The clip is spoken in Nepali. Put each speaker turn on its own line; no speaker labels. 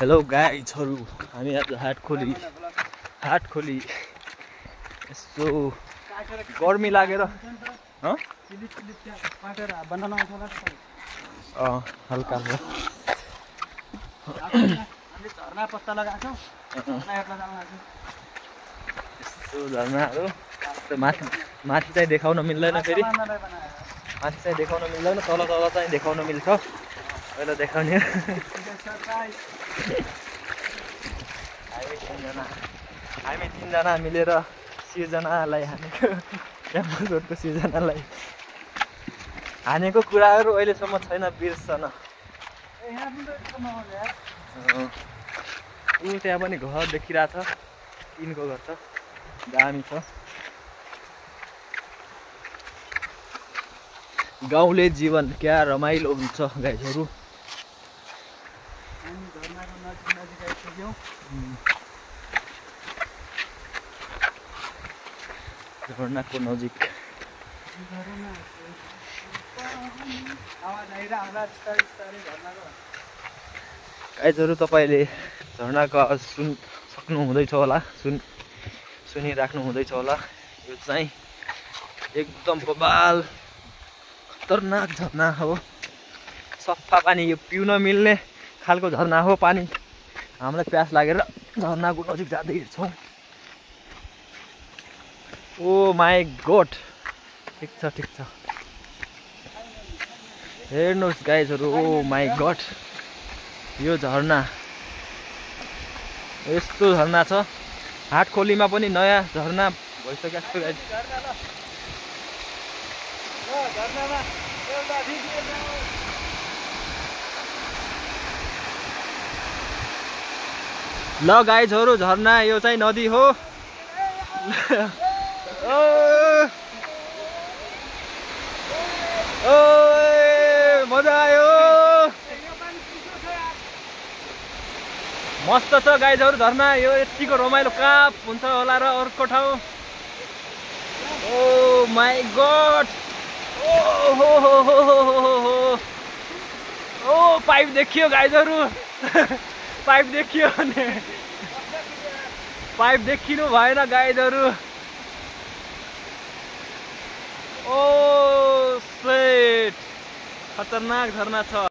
हेलो गाइजहरु, हामी आज हाटखोली यसो गर्मी लागेर हल्का झरनाहरु माथि चाहिँ देखाउन मिल्दैन, फेरि माथि चाहिँ देखाउन मिल्दैन, तल तल चाहिँ देखाउन मिल्छ। पहिला देखाउने हामी तीनजना मिलेर सिर्जनालाई हानेको, क्याम्पसको सिर्जनालाई हानेको कुराहरू अहिलेसम्म छैन बिर्सन। ऊ त्यहाँ पनि घर देखिरहेछ, टिनको घर छ, दामी छ। गाउँले जीवन क्या रमाइलो हुन्छ गाइजहरु। झरनाको नजिक गाइजहरु, तपाईले झरनाको आवाज सक्नु हुँदैछ होला, सुनिराख्नु हुँदैछ होला। यो चाहिँ एकदम बबाल खतरनाक झरना हो। सफा पानी, यो पिउन मिल्ने खालको झरना हो। पानी हामीलाई प्यास लागेर झरनाको नजिक जाँदै हिँड्छौँ। ओ माई गॉड, ठिक छ ठिक छ। हेर्नुहोस् गाइजहरु, ओ माई गॉड, यो झरना यस्तो झरना छ। हाटखोलीमा पनि नयाँ झरना भइसक्यो जस्तो गाइज। ल गाइजहरु, झरना यो चाहिँ नदी हो। मजा आयो, मस्त छ गाइजहरु झरना। यो यतिको रमाइलो कहाँ हुन्छ होला र अर्को ठाउँ। ओ माई गॉड, ओ पाइप देखियो गाइजहरु, पाइप देखियो भने पाइप देखिनु भएन गाइजहरु। ओ सेट, खतरनाक झरना छ।